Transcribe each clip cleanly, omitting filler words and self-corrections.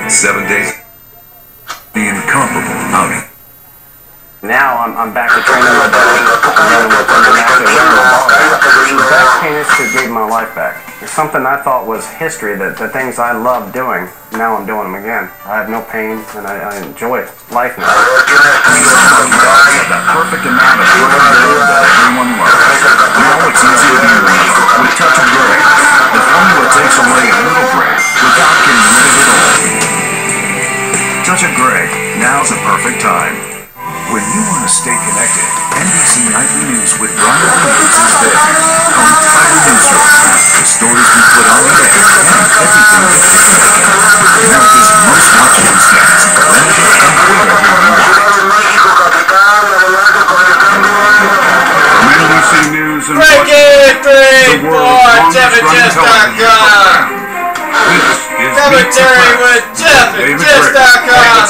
7 days. The incomparable outing. Now I'm back to training my dog and running with him and actually learning the ball. The best pianist who gave my life back. It's something I thought was history, that the things I loved doing, now I'm doing them again. I have no pain and I enjoy life now. Dogs have that perfect amount of love that everyone loves. Now it's easy to be real with Touch of Grey. The formula takes away a little gray without getting rid of it all. Touch of Grey. Now's a perfect time. When you want to stay connected, NBC Nightly News with Brian Williams is there. Our entire newsroom, the stories we put on the air, and everything that is connected. America's most watched newscast, whenever and wherever you want. From NBC News and Breaking 3-4, JeffAndJess.com. Commentary with JeffAndJess.com.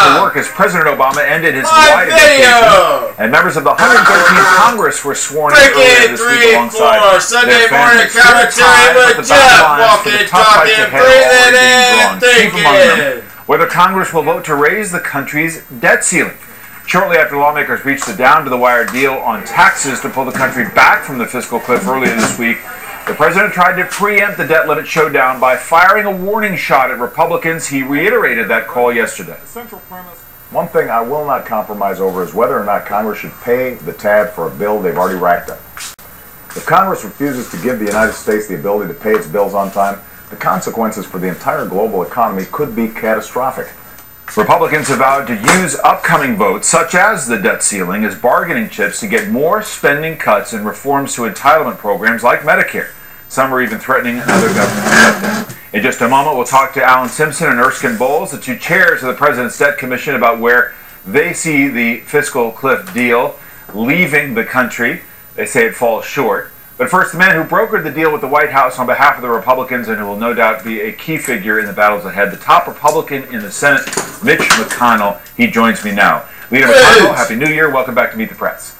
To work as President Obama ended his wide vacation, and members of the 113th Congress were sworn in earlier this week alongside Sunday morning commentary with Jeff. Walking, talking, breathing, and thinking. Whether Congress will vote to raise the country's debt ceiling. Shortly after lawmakers reached a down-to-the-wire deal on taxes to pull the country back from the fiscal cliff earlier this week, the president tried to preempt the debt limit showdown by firing a warning shot at Republicans. He reiterated that call yesterday. One thing I will not compromise over is whether or not Congress should pay the tab for a bill they've already racked up. If Congress refuses to give the United States the ability to pay its bills on time, the consequences for the entire global economy could be catastrophic. Republicans have vowed to use upcoming votes, such as the debt ceiling, as bargaining chips to get more spending cuts and reforms to entitlement programs like Medicare. Some are even threatening another government shutdown. In just a moment, we'll talk to Alan Simpson and Erskine Bowles, the two chairs of the President's Debt Commission, about where they see the fiscal cliff deal leaving the country. They say it falls short. But first, the man who brokered the deal with the White House on behalf of the Republicans and who will no doubt be a key figure in the battles ahead, the top Republican in the Senate, Mitch McConnell. He joins me now. Leader McConnell, Happy New Year. Welcome back to Meet the Press.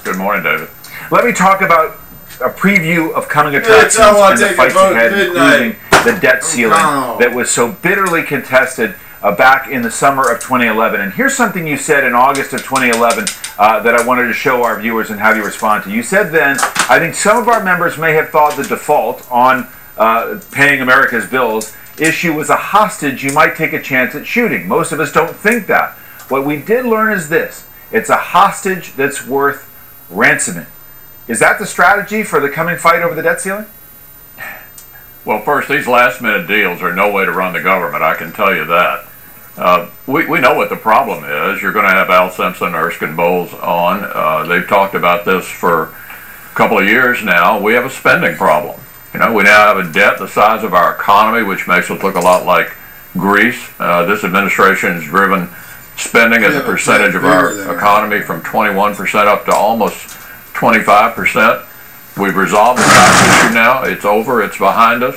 Good morning, David. Let me talk about a preview of coming attractions and the fights ahead, including the debt ceiling that was so bitterly contested back in the summer of 2011. And here's something you said in August of 2011 that I wanted to show our viewers and have you respond to. You said then, I think some of our members may have thought the default on paying America's bills issue was a hostage you might take a chance at shooting. Most of us don't think that. What we did learn is this: it's a hostage that's worth ransoming. Is that the strategy for the coming fight over the debt ceiling? Well, first, these last-minute deals are no way to run the government, I can tell you that. We know what the problem is. You're going to have Al Simpson, Erskine Bowles on. They've talked about this for a couple of years now. We have a spending problem. You know, we now have a debt the size of our economy, which makes us look a lot like Greece. This administration has driven spending as a percentage of our economy from 21% up to almost 25%. We've resolved the tax issue now. It's over. It's behind us.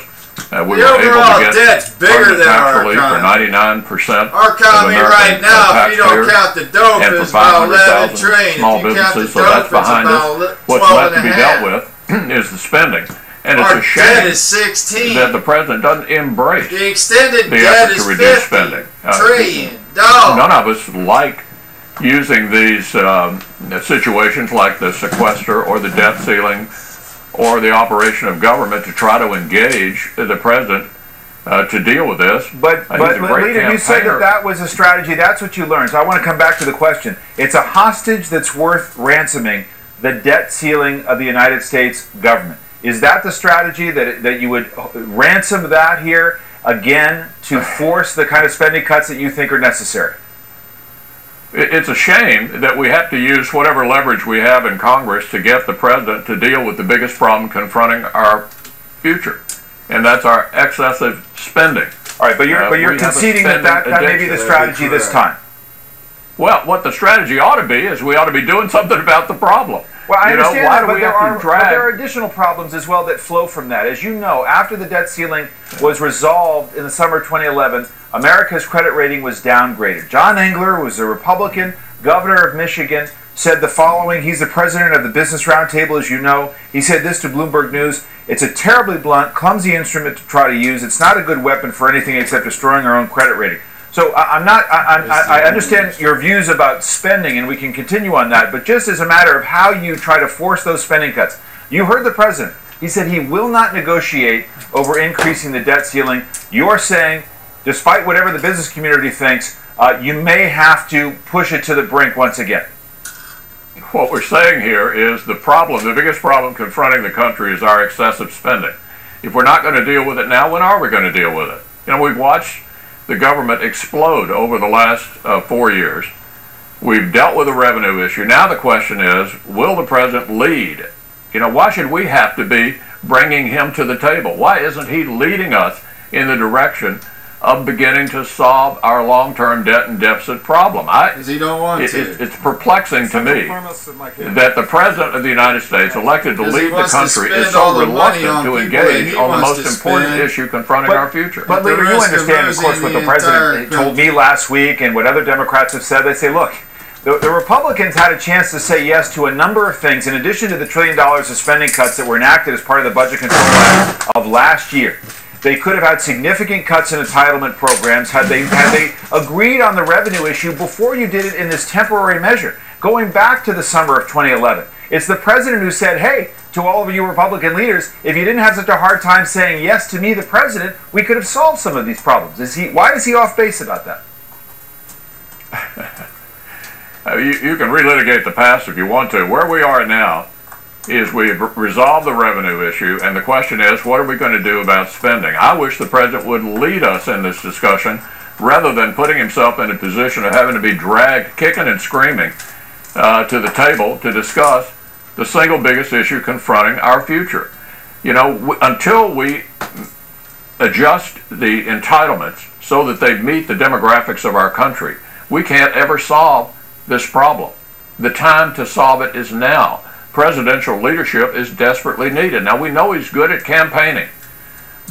We were able to get debt's bigger than tax our relief economy. for 99% Our economy of American right now, if you don't taxpayers, count the dope, and for is about 11 500,000 trillion. small If you count the businesses. So dope, that's behind it's us. about What's 12 left to and be a dealt half. with is the spending. And Our it's a debt shame is 16. that the president doesn't embrace The extended the debt effort is to reduce 50 spending. trillion. None of us like using these situations like the sequester or the debt ceiling or the operation of government to try to engage the president to deal with this. But leader, you said that was a strategy. That's what you learned. So I want to come back to the question. It's a hostage that's worth ransoming, the debt ceiling of the United States government. Is that the strategy, that you would ransom that here again to force the kind of spending cuts that you think are necessary? It's a shame that we have to use whatever leverage we have in Congress to get the president to deal with the biggest problem confronting our future, and that's our excessive spending. All right, but you're conceding that may be the strategy this time. Well, what the strategy ought to be is we ought to be doing something about the problem. Well, I understand that, but there are drag? additional problems as well that flow from that. As you know, after the debt ceiling was resolved in the summer of 2011, America's credit rating was downgraded. John Engler was a Republican governor of Michigan, said the following. He's the president of the Business Roundtable, as you know. He said this to Bloomberg News: "It's a terribly blunt, clumsy instrument to try to use. It's not a good weapon for anything except destroying our own credit rating." So I understand your views about spending, and we can continue on that, but just as a matter of how you try to force those spending cuts. You heard the president. He said he will not negotiate over increasing the debt ceiling. You're saying, despite whatever the business community thinks, you may have to push it to the brink once again. What we're saying here is the biggest problem confronting the country is our excessive spending. If we're not going to deal with it now, when are we going to deal with it? You know, we've watched the government explode over the last 4 years. We've dealt with the revenue issue. Now the question is, will the president lead? You know, why should we have to be bringing him to the table? Why isn't he leading us in the direction of beginning to solve our long-term debt and deficit problem? Because he don't want to. It's perplexing to me that the President of the United States, elected to lead the country, is so reluctant to engage on the most important issue confronting our future. But Leader, you understand, of course, what the President told me last week and what other Democrats have said. They say, look, the Republicans had a chance to say yes to a number of things, in addition to the $1 trillion of spending cuts that were enacted as part of the Budget Control Act of last year. They could have had significant cuts in entitlement programs had they agreed on the revenue issue before you did it in this temporary measure, going back to the summer of 2011. It's the president who said, hey, to all of you Republican leaders, if you didn't have such a hard time saying yes to me, the president, we could have solved some of these problems. Why is he off base about that? You can relitigate the past if you want to. Where we are now is we've resolved the revenue issue, and the question is, what are we going to do about spending? I wish the president would lead us in this discussion rather than putting himself in a position of having to be dragged kicking and screaming to the table to discuss the single biggest issue confronting our future. You know, until we adjust the entitlements so that they meet the demographics of our country, we can't ever solve this problem. The time to solve it is now. Presidential leadership is desperately needed. Now, we know he's good at campaigning,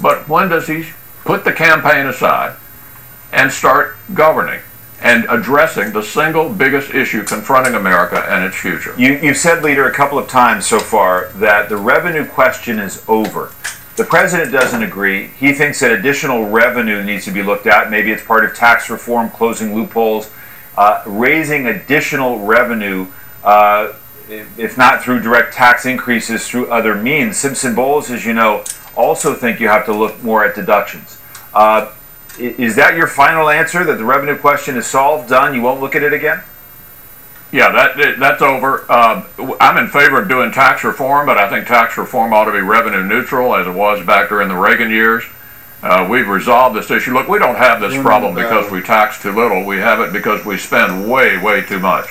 but when does he put the campaign aside and start governing and addressing the single biggest issue confronting America and its future? You've said, Leader, a couple of times so far that the revenue question is over. The president doesn't agree. He thinks that additional revenue needs to be looked at. Maybe it's part of tax reform, closing loopholes, raising additional revenue, if not through direct tax increases, through other means. Simpson-Bowles, as you know, also think you have to look more at deductions. Is that your final answer, that the revenue question is solved, done, you won't look at it again? Yeah, that's over. I'm in favor of doing tax reform, but I think tax reform ought to be revenue neutral, as it was back during the Reagan years. We've resolved this issue. Look, we don't have this problem because we tax too little. We have it because we spend way, way too much.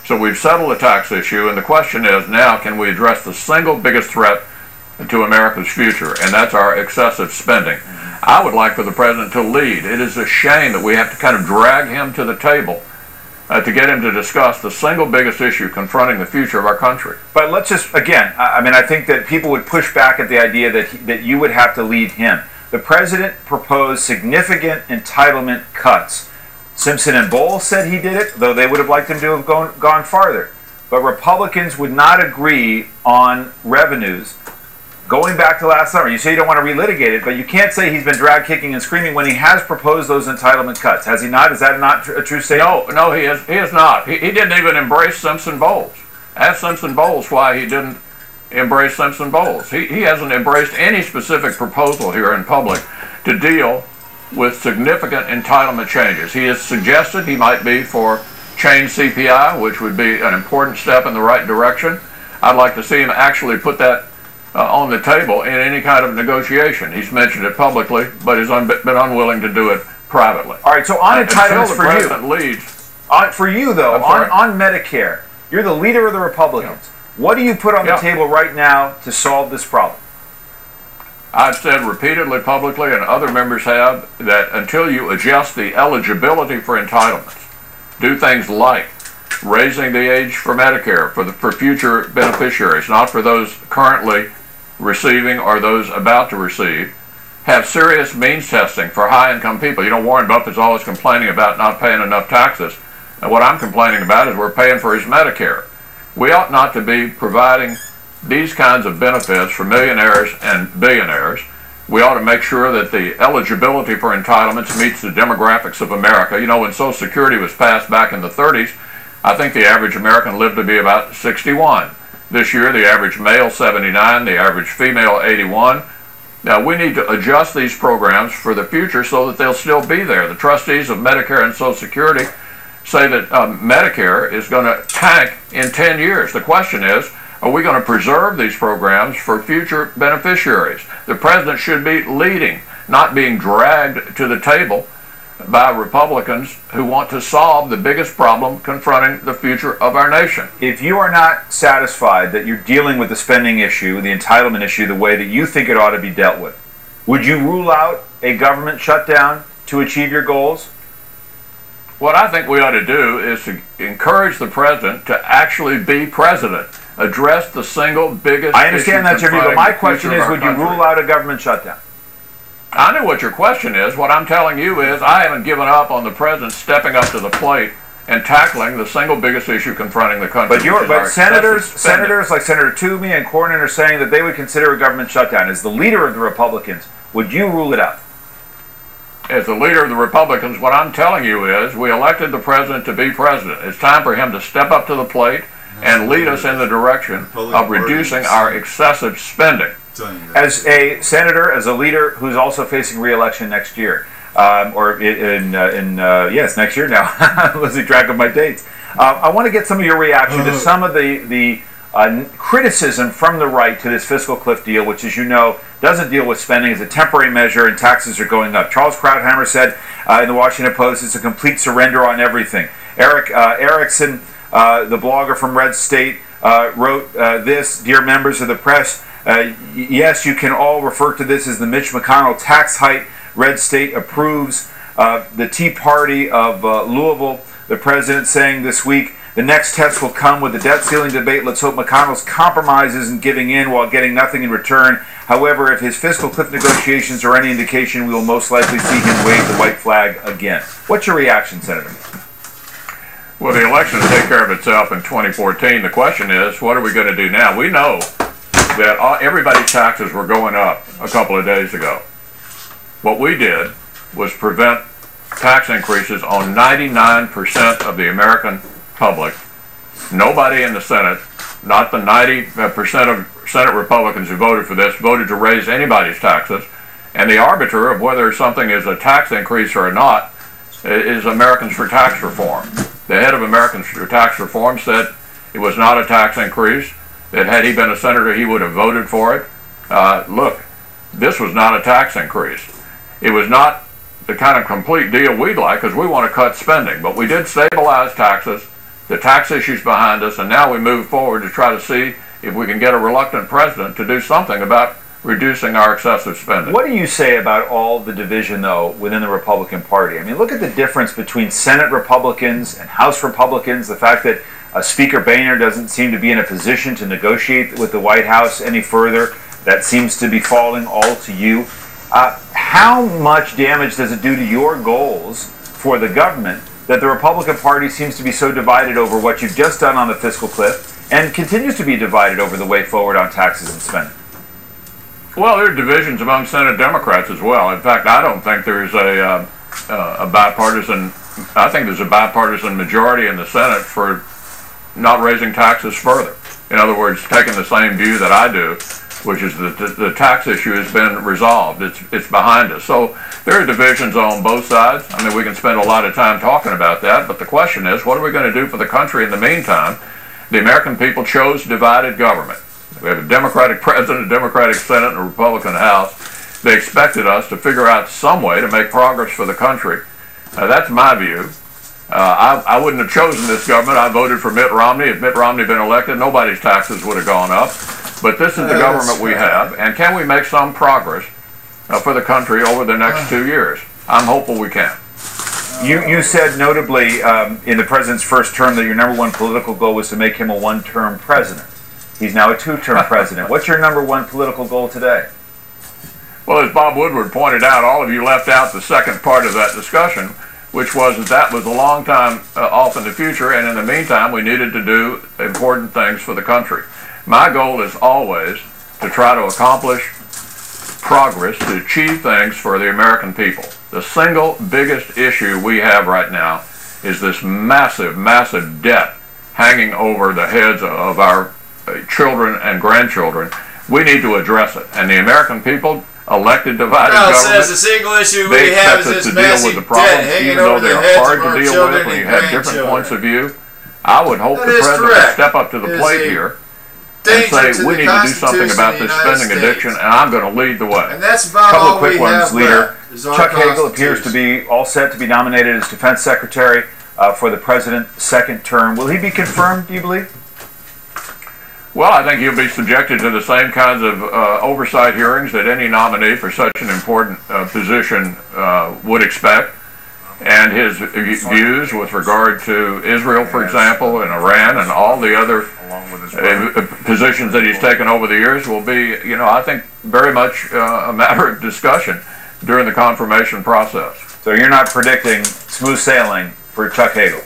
So we've settled the tax issue, and the question is now, can we address the single biggest threat to America's future, and that's our excessive spending. I would like for the president to lead. It is a shame that we have to kind of drag him to the table to get him to discuss the single biggest issue confronting the future of our country. But let's just, again, I mean, I think that people would push back at the idea that you would have to lead him. The president proposed significant entitlement cuts. Simpson and Bowles said he did it, though they would have liked him to have gone farther. But Republicans would not agree on revenues. Going back to last summer, you say you don't want to relitigate it, but you can't say he's been drag kicking and screaming when he has proposed those entitlement cuts. Has he not? Is that not a true statement? No, he has not. He didn't even embrace Simpson-Bowles. Ask Simpson-Bowles why he didn't embrace Simpson-Bowles. He hasn't embraced any specific proposal here in public to deal with significant entitlement changes. He has suggested he might be for change CPI, which would be an important step in the right direction. I'd like to see him actually put that on the table in any kind of negotiation. He's mentioned it publicly, but has been unwilling to do it privately. All right, so on entitlements for you, for you though, on Medicare, you're the leader of the Republicans. Yeah. What do you put on the table right now to solve this problem? I've said repeatedly publicly, and other members have, that until you adjust the eligibility for entitlements, do things like raising the age for Medicare for future beneficiaries, not for those currently receiving or those about to receive, have serious means testing for high-income people. You know, Warren Buffett's always complaining about not paying enough taxes, and what I'm complaining about is we're paying for his Medicare. We ought not to be providing these kinds of benefits for millionaires and billionaires. We ought to make sure that the eligibility for entitlements meets the demographics of America. You know, when Social Security was passed back in the 30s, I think the average American lived to be about 61. This year, the average male 79, the average female 81. Now, we need to adjust these programs for the future so that they'll still be there. The trustees of Medicare and Social Security say that Medicare is going to tank in 10 years. The question is, are we going to preserve these programs for future beneficiaries? The president should be leading, not being dragged to the table by Republicans who want to solve the biggest problem confronting the future of our nation. If you are not satisfied that you're dealing with the spending issue, the entitlement issue, the way that you think it ought to be dealt with, would you rule out a government shutdown to achieve your goals? What I think we ought to do is to encourage the president to actually be president. Address the single biggest I understand issue that, Jimmy, but my confronting the question future is, of our would you country. rule out a government shutdown? I know what your question is. What I'm telling you is I haven't given up on the president stepping up to the plate and tackling the single biggest issue confronting the country. But senators like Senator Toomey and Cornyn are saying that they would consider a government shutdown. As the leader of the Republicans, would you rule it out? As the leader of the Republicans, what I'm telling you is we elected the president to be president. It's time for him to step up to the plate and lead us in the direction of reducing our excessive spending. As a senator, as a leader who's also facing re-election next year, yes, next year now. I'm losing track of my dates. I want to get some of your reaction to some of the criticism from the right to this fiscal cliff deal, which, as you know, doesn't deal with spending as a temporary measure, and taxes are going up. Charles Krauthammer said in the Washington Post, it's a complete surrender on everything. Eric Erickson, the blogger from Red State, wrote this: Dear members of the press, yes, you can all refer to this as the Mitch McConnell tax hike. Red State approves. The Tea Party of Louisville, the president saying this week, the next test will come with the debt ceiling debate. Let's hope McConnell's compromise isn't giving in while getting nothing in return. However, if his fiscal cliff negotiations are any indication, we will most likely see him wave the white flag again. What's your reaction, Senator? Well, the election will take care of itself in 2014. The question is, what are we going to do now? We know that everybody's taxes were going up a couple of days ago. What we did was prevent tax increases on 99% of the American public. Nobody in the Senate, not the 90% of Senate Republicans who voted for this, voted to raise anybody's taxes. And the arbiter of whether something is a tax increase or not is Americans for Tax Reform. The head of Americans for Tax Reform said it was not a tax increase, that had he been a senator he would have voted for it. Look, this was not a tax increase. It was not the kind of complete deal we'd like, because we want to cut spending, but we did stabilize taxes, the tax issues behind us, and now we move forward to try to see if we can get a reluctant president to do something about reducing our excessive spending. What do you say about all the division, though, within the Republican Party? I mean, look at the difference between Senate Republicans and House Republicans, the fact that Speaker Boehner doesn't seem to be in a position to negotiate with the White House any further. That seems to be falling all to you. How much damage does it do to your goals for the government that the Republican Party seems to be so divided over what you've just done on the fiscal cliff and continues to be divided over the way forward on taxes and spending? Well, there are divisions among Senate Democrats as well. In fact, I don't think there's a bipartisan, I think there's a bipartisan majority in the Senate for not raising taxes further. In other words, taking the same view that I do, which is that the tax issue has been resolved. It's behind us. So there are divisions on both sides. I mean, we can spend a lot of time talking about that, but the question is, what are we going to do for the country in the meantime? The American people chose divided government. We have a Democratic president, a Democratic Senate, and a Republican House. They expected us to figure out some way to make progress for the country. That's my view. I wouldn't have chosen this government. I voted for Mitt Romney. If Mitt Romney had been elected, nobody's taxes would have gone up. But this is the government we have, and can we make some progress for the country over the next 2 years? I'm hopeful we can. You said notably in the president's first term that your number one political goal was to make him a one-term president. He's now a two-term president. What's your number one political goal today? Well, as Bob Woodward pointed out, all of you left out the second part of that discussion, which was that was a long time off in the future, and in the meantime, we needed to do important things for the country. My goal is always to try to accomplish progress, to achieve things for the American people. The single biggest issue we have right now is this massive, massive debt hanging over the heads of our children and grandchildren. We need to address it, and the American people elected divided government. Says the single issue we have is this massive debt hanging over the heads of our children and you have different points of view. I would hope the president would step up to the plate here and say we need to do something about this spending addiction, and I'm going to lead the way. And that's about couple all of quick we ones, have Leader. left. Chuck Hagel appears to be all set to be nominated as Defense Secretary for the President's second term. Will he be confirmed, do you believe? Well, I think he'll be subjected to the same kinds of oversight hearings that any nominee for such an important position would expect. And his views with regard to Israel, for example, and Iran, and all the other positions that he's taken over the years will be, I think, very much a matter of discussion during the confirmation process. So you're not predicting smooth sailing for Chuck Hagel?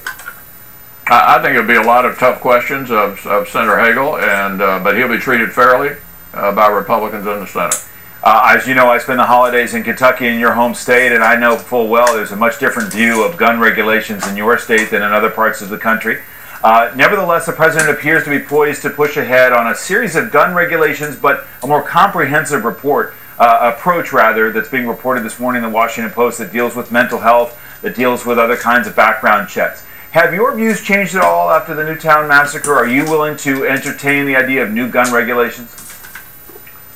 I think it'll be a lot of tough questions of Senator Hagel, and but he'll be treated fairly by Republicans in the Senate. As you know, I spend the holidays in Kentucky, in your home state, and I know full well there's a much different view of gun regulations in your state than in other parts of the country. Nevertheless, the president appears to be poised to push ahead on a series of gun regulations, but a more comprehensive approach that's being reported this morning in the Washington Post that deals with mental health, that deals with other kinds of background checks. Have your views changed at all after the Newtown massacre? Are you willing to entertain the idea of new gun regulations?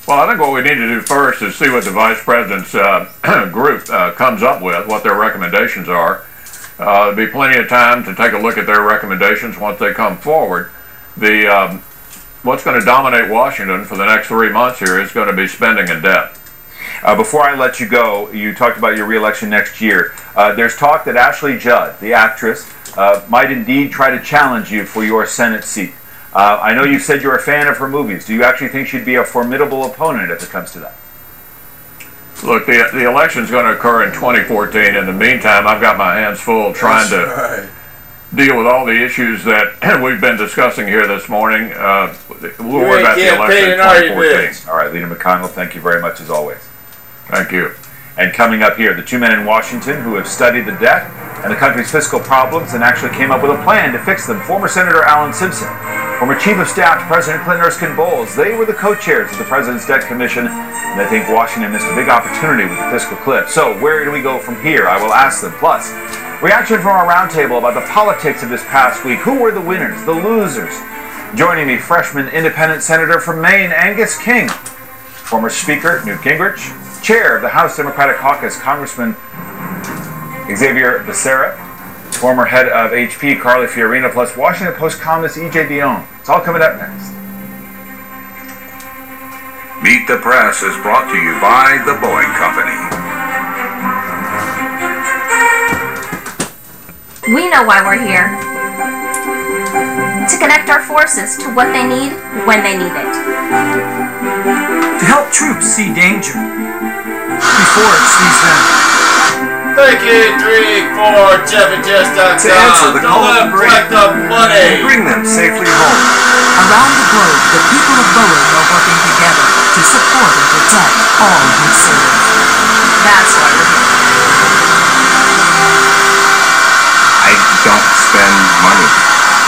Well, I think what we need to do first is see what the Vice President's group comes up with, what their recommendations are. There'll be plenty of time to take a look at their recommendations once they come forward. What's going to dominate Washington for the next 3 months here is going to be spending and debt. Before I let you go, you talked about your re-election next year. There's talk that Ashley Judd, the actress, might indeed try to challenge you for your Senate seat. I know you've said you're a fan of her movies. Do you actually think she'd be a formidable opponent if it comes to that? Look, the election's going to occur in 2014. In the meantime, I've got my hands full trying to deal with all the issues that we've been discussing here this morning. We'll worry about the election in 2014. All right, Leader McConnell, thank you very much as always. Thank you. And coming up here, the two men in Washington who have studied the debt and the country's fiscal problems and actually came up with a plan to fix them. Former Senator Alan Simpson, former Chief of Staff to President Clinton Erskine Bowles, they were the co-chairs of the President's Debt Commission, and they think Washington missed a big opportunity with the fiscal cliff. So where do we go from here? I will ask them. Plus, reaction from our roundtable about the politics of this past week. Who were the winners, the losers? Joining me, freshman independent senator from Maine, Angus King, former Speaker Newt Gingrich, Chair of the House Democratic Caucus, Congressman Xavier Becerra, former head of HP, Carly Fiorina, plus Washington Post columnist E.J. Dionne. It's all coming up next. Meet the Press is brought to you by the Boeing Company. We know why we're here. To connect our forces to what they need when they need it. To help troops see danger before it sees them. Thank you, 3-4-JeffyJess.com. To answer the call to collect the money. Bring them safely home. Around the globe, the people of Boeing are working together to support and protect all who serve. That's why we're here. I don't spend money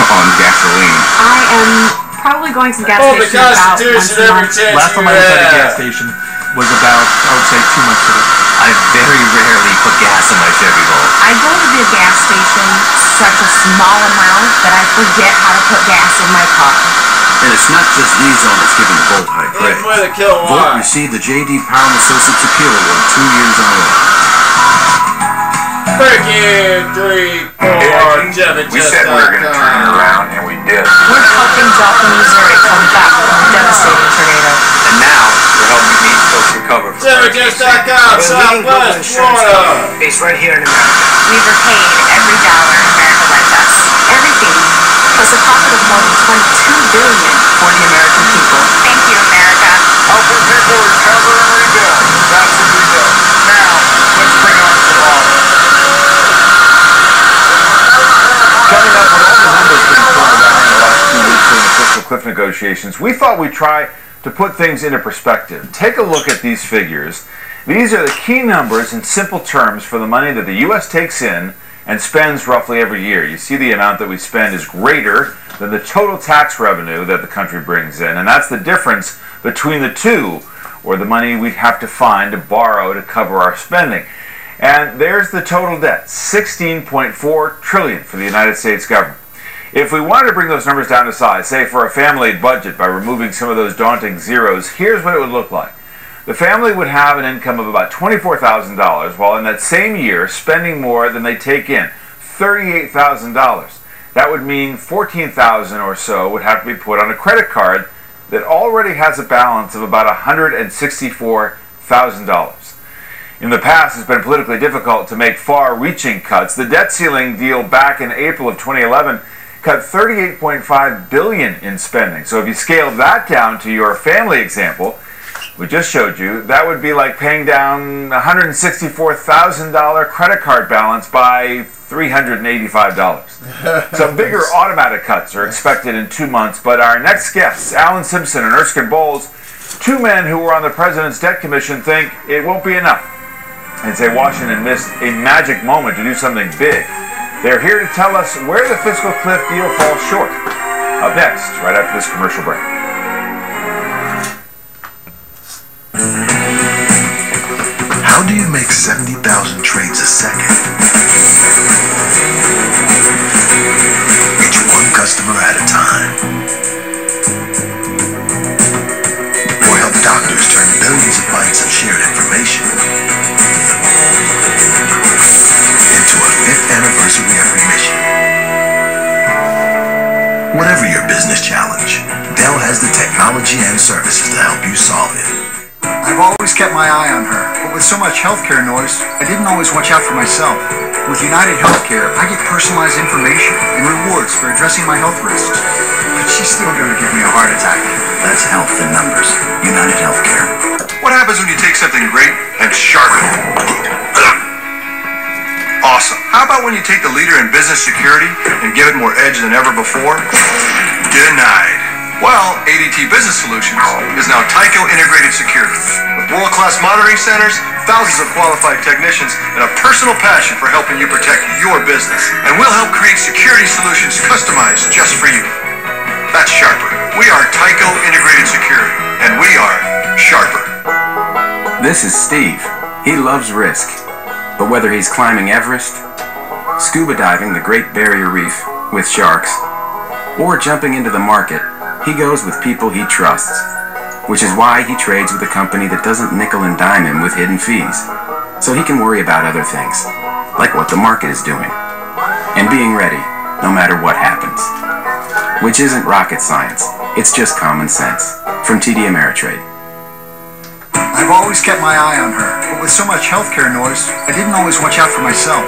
on gasoline. I am probably going to the gas Oh, the station about once Constitution a every month. chance Last you time I was at a gas have. station was about, I would say, 2 months ago. I very rarely put gas in my Chevy Volt. I go to the gas station such a small amount that I forget how to put gas in my car. And it's not just diesel that's giving Volt high It's praise. for the kilowatt. Volt received the J.D. Power and Associates Appeal Award 2 years in a row. Thank you, 3-4-JeffyJess.com. We said we were going to turn it around, and we did. We're helping Joplin, Missouri come back from a devastating tornado. And now we're helping these folks recover from JeffyJess.com, Southwest Florida. Based right here in America. We've repaid every dollar America lent us. Everything. Plus a profit of more than $22 billion for the American people. Thank you, America. Helping people recover and rebuild. That's what we do. Now, let's bring on tomorrow. negotiations, we thought we'd try to put things into perspective. Take a look at these figures. These are the key numbers in simple terms for the money that the U.S. takes in and spends roughly every year. You see the amount that we spend is greater than the total tax revenue that the country brings in, and that's the difference between the two, or the money we have to find to borrow to cover our spending. And there's the total debt, $16.4 trillion for the United States government. If we wanted to bring those numbers down to size, say for a family budget by removing some of those daunting zeros, here's what it would look like. The family would have an income of about $24,000, while in that same year spending more than they take in, $38,000. That would mean $14,000 or so would have to be put on a credit card that already has a balance of about $164,000. In the past, it's been politically difficult to make far-reaching cuts. The debt ceiling deal back in April of 2011 cut $38.5 billion in spending. So if you scale that down to your family example we just showed you, that would be like paying down $164,000 credit card balance by $385. Some bigger automatic cuts are expected in 2 months, but our next guests, Alan Simpson and Erskine Bowles, two men who were on the President's Debt Commission, think it won't be enough and say Washington missed a magic moment to do something big. They're here to tell us where the fiscal cliff deal falls short. Up next, right after this commercial break. How do you make 70,000 trades a second? Each one customer at a time. Or help doctors turn billions of bytes of shared information into a 5th anniversary of remission. Whatever your business challenge, Dell has the technology and services to help you solve it. I've always kept my eye on her, but with so much healthcare noise, I didn't always watch out for myself. With United Healthcare, I get personalized information and rewards for addressing my health risks. But she's still going to give me a heart attack. That's health in numbers. United Healthcare. What happens when you take something great and sharpen it? Awesome. How about when you take the leader in business security and give it more edge than ever before? Denied. Well, ADT Business Solutions is now Tyco Integrated Security. With world-class monitoring centers, thousands of qualified technicians, and a personal passion for helping you protect your business. And we'll help create security solutions customized just for you. That's sharper. We are Tyco Integrated Security, and we are sharper. This is Steve. He loves risk. But whether he's climbing Everest, scuba diving the Great Barrier Reef with sharks, or jumping into the market, he goes with people he trusts, which is why he trades with a company that doesn't nickel and dime him with hidden fees, so he can worry about other things, like what the market is doing, and being ready, no matter what happens. Which isn't rocket science, it's just common sense. From TD Ameritrade. I've always kept my eye on her, but with so much healthcare noise, I didn't always watch out for myself.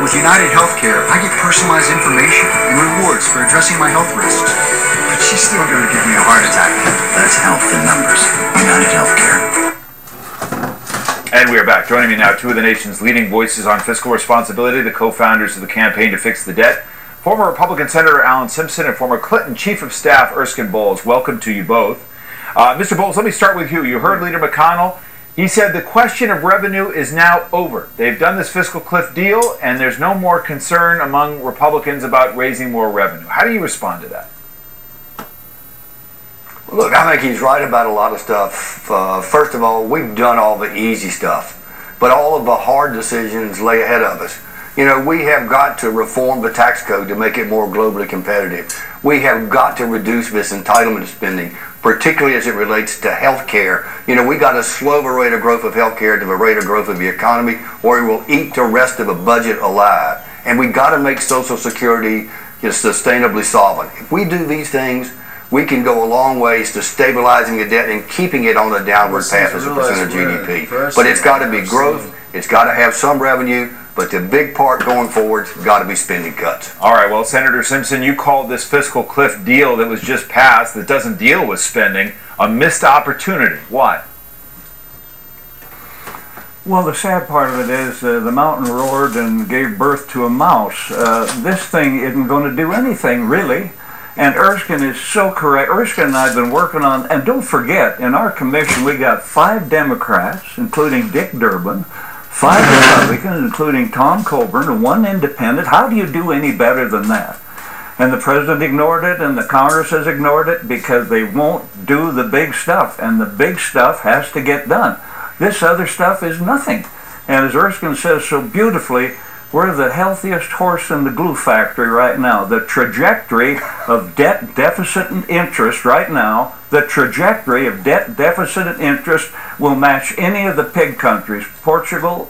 With United Healthcare, I get personalized information and rewards for addressing my health risks. But she's still going to give me a heart attack. That's health in numbers. United Healthcare. And we are back. Joining me now, two of the nation's leading voices on fiscal responsibility, the co-founders of the Campaign to Fix the Debt, former Republican Senator Alan Simpson and former Clinton Chief of Staff Erskine Bowles. Welcome to you both. Mr. Bowles, let me start with you. You heard Leader McConnell. He said the question of revenue is now over. They've done this fiscal cliff deal, and there's no more concern among Republicans about raising more revenue. How do you respond to that? Look, I think he's right about a lot of stuff. First of all, we've done all the easy stuff, but all of the hard decisions lay ahead of us. You know, we have got to reform the tax code to make it more globally competitive. We have got to reduce this entitlement spending, particularly as it relates to health care. You know, we got to slow the rate of growth of health care to the rate of growth of the economy, or it will eat the rest of the budget alive. And we got to make Social Security sustainably solvent. If we do these things, we can go a long ways to stabilizing the debt and keeping it on a downward path as a percent of GDP. But it's got to be growth, it's got to have some revenue, but the big part going forward has got to be spending cuts. All right, well, Senator Simpson, you called this fiscal cliff deal that was just passed that doesn't deal with spending a missed opportunity. Why? Well, the sad part of it is the mountain roared and gave birth to a mouse. This thing isn't going to do anything, really. And Erskine is so correct. Erskine and I have been working on, and don't forget, in our commission we got 5 Democrats, including Dick Durbin, 5 Republicans, including Tom Coburn, and 1 independent. How do you do any better than that? And the president ignored it, and the Congress has ignored it because they won't do the big stuff, and the big stuff has to get done. This other stuff is nothing. And as Erskine says so beautifully, we're the healthiest horse in the glue factory right now. The trajectory of debt, deficit, and interest right now, the trajectory of debt, deficit, and interest will match any of the pig countries. Portugal,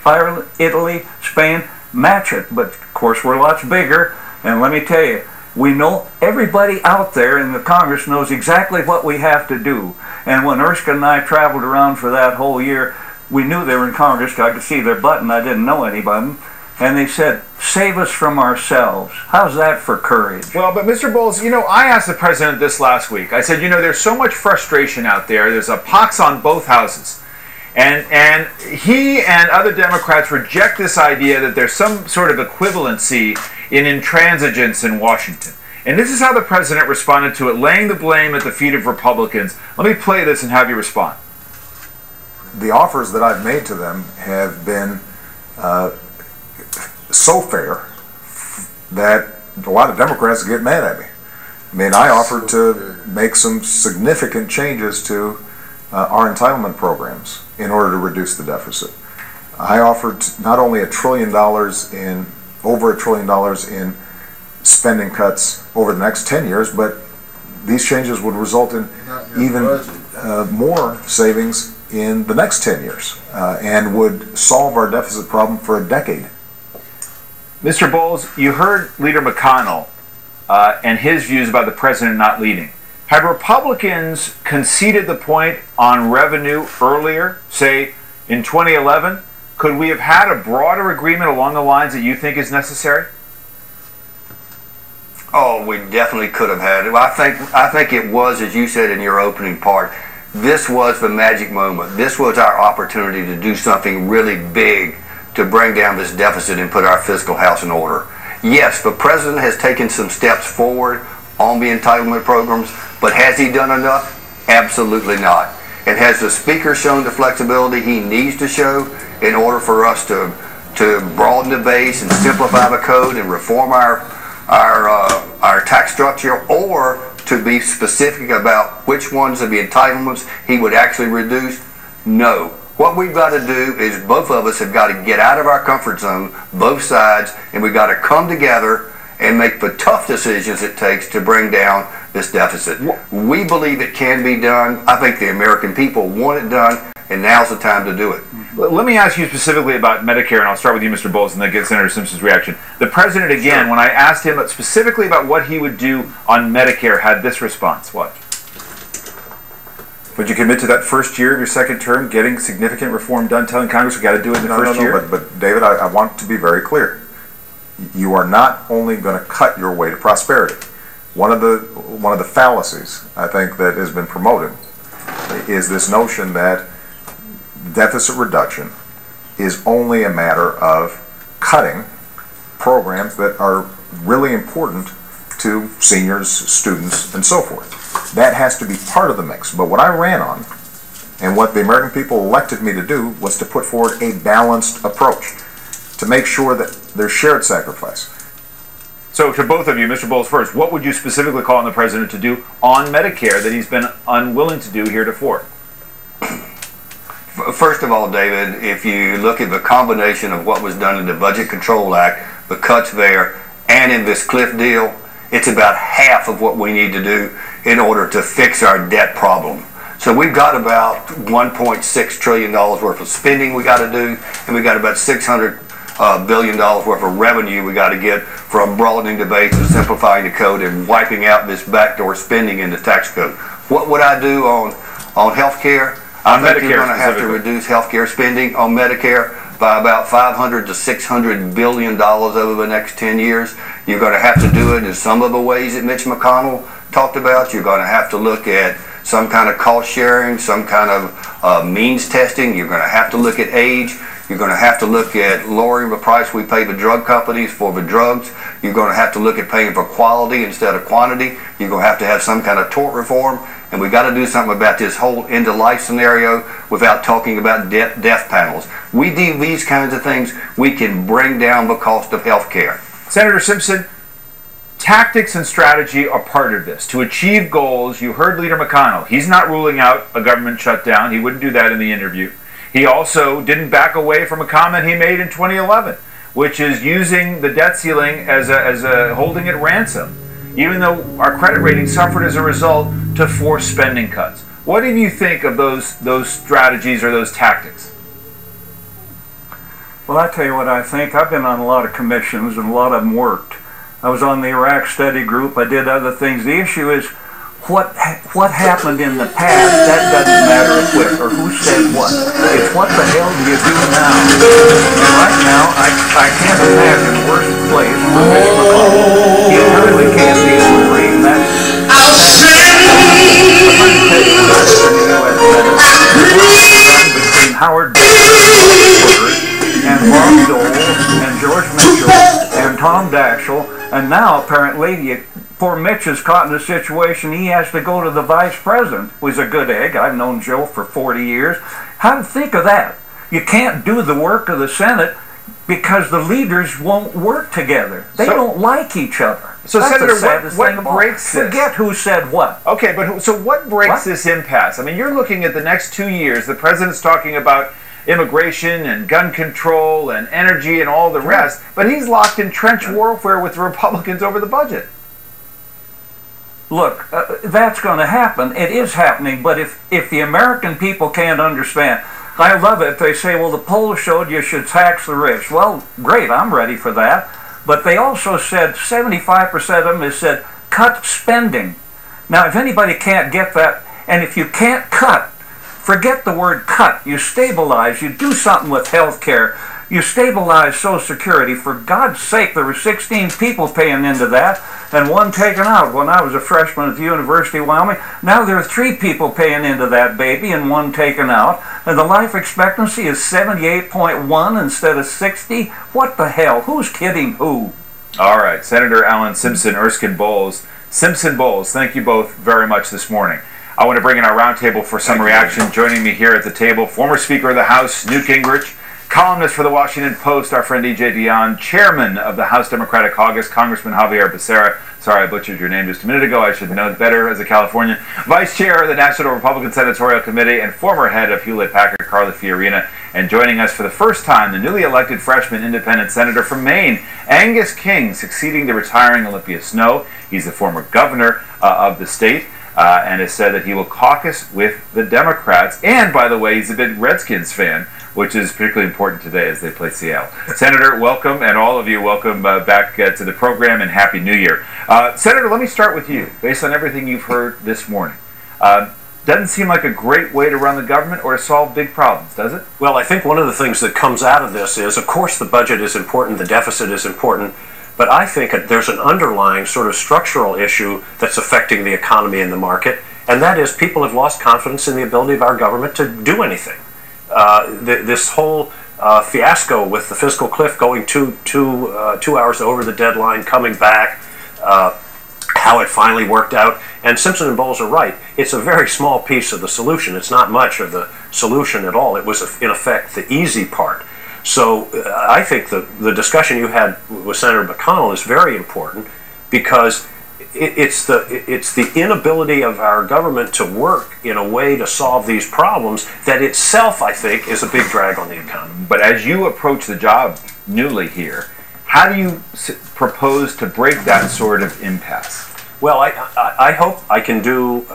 Ireland, Italy, Spain, match it. But of course we're lots bigger. And let me tell you, we know, everybody out there in the Congress knows exactly what we have to do. And when Erskine and I traveled around for that whole year, we knew they were in Congress. I could see their button. I didn't know any of them. And they said, save us from ourselves. How's that for courage? Well, but Mr. Bowles, you know, I asked the president this last week. I said, you know, there's so much frustration out there. There's a pox on both houses. And he and other Democrats reject this idea that there's some sort of equivalency in intransigence in Washington. And this is how the president responded to it, laying the blame at the feet of Republicans. Let me play this and have you respond. The offers that I've made to them have been so fair that a lot of Democrats get mad at me. I mean, I offered to make some significant changes to our entitlement programs in order to reduce the deficit. I offered not only over $1 trillion in spending cuts over the next 10 years, but these changes would result in even more savings in the next 10 years and would solve our deficit problem for a decade. Mr. Bowles, you heard Leader McConnell and his views about the president not leading. Had Republicans conceded the point on revenue earlier, say in 2011, could we have had a broader agreement along the lines that you think is necessary? Oh, we definitely could have had it. I think it was, as you said in your opening part, this was the magic moment. This was our opportunity to do something really big to bring down this deficit and put our fiscal house in order. Yes, the president has taken some steps forward on the entitlement programs, but has he done enough? Absolutely not. And has the speaker shown the flexibility he needs to show in order for us to broaden the base and simplify the code and reform our tax structure, or to be specific about which ones of the entitlements he would actually reduce? No. What we've got to do is both of us have got to get out of our comfort zone, both sides, and we've got to come together and make the tough decisions it takes to bring down this deficit. We believe it can be done. I think the American people want it done, and now's the time to do it. Let me ask you specifically about Medicare, and I'll start with you, Mr. Bowles, and then get Senator Simpson's reaction. The president, again, when I asked him specifically about what he would do on Medicare, had this response. What? Would you commit to that first year of your second term, getting significant reform done, telling Congress we've got to do it in the first year? But David, I want to be very clear. You are not only going to cut your way to prosperity. One of the fallacies, I think, that has been promoted is this notion that deficit reduction is only a matter of cutting programs that are really important to seniors, students, and so forth. That has to be part of the mix. But what I ran on, and what the American people elected me to do, was to put forward a balanced approach, to make sure that there's shared sacrifice. So to both of you, Mr. Bowles first, what would you specifically call on the president to do on Medicare that he's been unwilling to do heretofore? First of all, David, if you look at the combination of what was done in the Budget Control Act, the cuts there, and in this Cliff deal, it's about half of what we need to do in order to fix our debt problem. So we've got about $1.6 trillion worth of spending we got to do, and we got about $600 billion worth of revenue we got to get from broadening the base and simplifying the code and wiping out this backdoor spending in the tax code. What would I do on health care? I think you're going to have to reduce health care spending on Medicare by about $500 to $600 billion over the next 10 years. You're going to have to do it in some of the ways that Mitch McConnell talked about. You're going to have to look at some kind of cost sharing, some kind of means testing. You're going to have to look at age. You're going to have to look at lowering the price we pay the drug companies for the drugs. You're going to have to look at paying for quality instead of quantity. You're going to have some kind of tort reform. And we've got to do something about this whole end-of-life scenario without talking about death panels. We do these kinds of things, we can bring down the cost of health care. Senator Simpson, tactics and strategy are part of this. To achieve goals, you heard Leader McConnell. He's not ruling out a government shutdown. He wouldn't do that in the interview. He also didn't back away from a comment he made in 2011, which is using the debt ceiling as a holding it ransom, even though our credit rating suffered as a result, to force spending cuts. What do you think of those strategies or those tactics? Well, I tell you what I think. I've been on a lot of commissions and a lot of them worked. I was on the Iraq study group. I did other things. The issue is what happened in the past. That doesn't matter a whit, or who said what. It's what the hell do you do now? And right now, I can't imagine a worse place for Mitch McConnell. He really can't be in the ring. Between Howard and Bob Dole and George Mitchell and Tom Daschle, and now apparently poor Mitch is caught in a situation he has to go to the vice president, who's a good egg. I've known Joe for 40 years. How to think of that? You can't do the work of the Senate because the leaders won't work together. They don't like each other. So, that's Senator, what breaks this? Forget who said what. Okay, but so what breaks this impasse? I mean, you're looking at the next 2 years. The president's talking about immigration and gun control and energy and all the rest, but he's locked in trench warfare with the Republicans over the budget. Look, that's going to happen. It is happening, but if the American people can't understand, I love it. They say, well, the polls showed you should tax the rich. Well, great, I'm ready for that. But they also said, 75% of them has said, cut spending. Now, if anybody can't get that, and if you can't cut, forget the word cut. You stabilize. You do something with health care. You stabilize Social Security. For God's sake, there were 16 people paying into that and one taken out when I was a freshman at the University of Wyoming. Now there are 3 people paying into that baby and one taken out. And the life expectancy is 78.1 instead of 60. What the hell? Who's kidding who? All right, Senator Alan Simpson, Erskine Bowles. Simpson Bowles, thank you both very much this morning. I want to bring in our roundtable for some reaction. Joining me here at the table, former Speaker of the House, Newt Gingrich, columnist for the Washington Post, our friend E.J. Dionne, chairman of the House Democratic Caucus, Congressman Xavier Becerra. Sorry, I butchered your name just a minute ago. I should know better as a Californian. Vice chair of the National Republican Senatorial Committee and former head of Hewlett-Packard, Carla Fiorina. And joining us for the first time, the newly elected freshman independent senator from Maine, Angus King, succeeding the retiring Olympia Snowe. He's the former governor of the state. And has said that he will caucus with the Democrats. And, by the way, he's a big Redskins fan, which is particularly important today as they play Seattle. Senator, welcome, and all of you, welcome back to the program, and Happy New Year. Senator, let me start with you. Based on everything you've heard this morning, doesn't seem like a great way to run the government or to solve big problems, does it? Well, I think one of the things that comes out of this is, of course, the budget is important, the deficit is important, but I think there's an underlying sort of structural issue that's affecting the economy and the market, and that is people have lost confidence in the ability of our government to do anything. This whole fiasco with the fiscal cliff going two hours over the deadline, coming back, how it finally worked out, and Simpson and Bowles are right. It's a very small piece of the solution. It's not much of the solution at all. It was, in effect, the easy part. So I think the discussion you had with Senator McConnell is very important because it's the inability of our government to work in a way to solve these problems that itself, I think, is a big drag on the economy. But as you approach the job newly here, how do you propose to break that sort of impasse? Well, I hope I can do,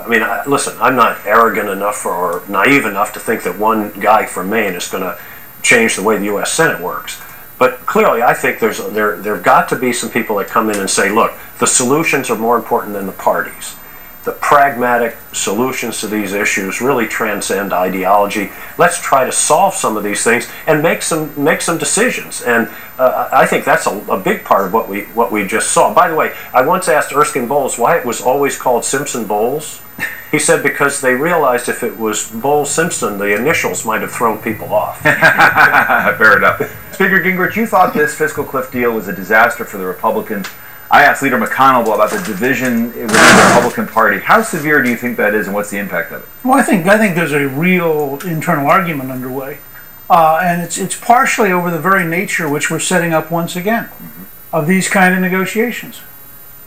listen, I'm not arrogant enough or naive enough to think that one guy from Maine is going to change the way the U.S. Senate works. But clearly, I think there have got to be some people that come in and say, look, the solutions are more important than the parties. The pragmatic solutions to these issues really transcend ideology. Let's try to solve some of these things and make some decisions. And I think that's a big part of what we just saw. By the way, I once asked Erskine Bowles why it was always called Simpson Bowles. He said because they realized if it was Bowles Simpson, the initials might have thrown people off. Fair enough. Speaker Gingrich, you thought this fiscal cliff deal was a disaster for the Republicans. I asked Leader McConnell about the division within the Republican Party. How severe do you think that is, and what's the impact of it? Well, I think there's a real internal argument underway, and it's partially over the very nature which we're setting up once again of these kind of negotiations.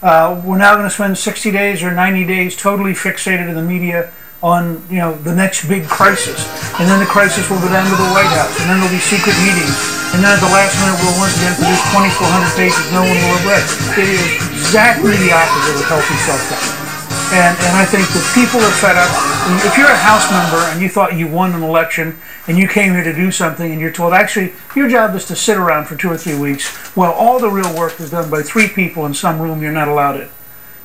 We're now going to spend 60 days or 90 days totally fixated in the media on the next big crisis, and then the crisis will go down to the White House, and then there'll be secret meetings, and then at the last minute we'll once again produce 2,400 pages no one will have read. It is exactly the opposite of healthy self-government. And I think that people are fed up. If you're a House member and you thought you won an election and you came here to do something and you're told, actually, your job is to sit around for 2 or 3 weeks while all the real work is done by 3 people in some room you're not allowed in.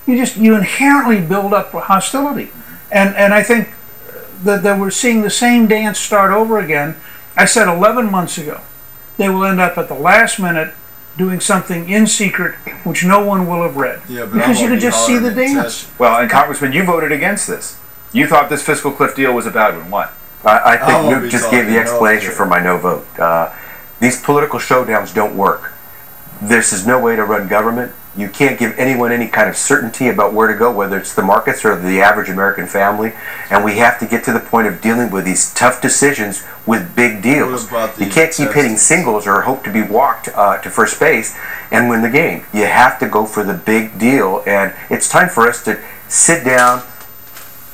You inherently build up hostility. And I think that we're seeing the same dance start over again. I said 11 months ago, they will end up at the last minute doing something in secret which no one will have read. Yeah, but because you could just see the dance. Well, and Congressman, you voted against this. You thought this fiscal cliff deal was a bad one. What? I think Newt just gave the explanation for my no vote. These political showdowns don't work. This is no way to run government. You can't give anyone any kind of certainty about where to go, whether it's the markets or the average American family. And we have to get to the point of dealing with these tough decisions with big deals. You can't keep hitting singles or hope to be walked to first base and win the game. You have to go for the big deal. And it's time for us to sit down,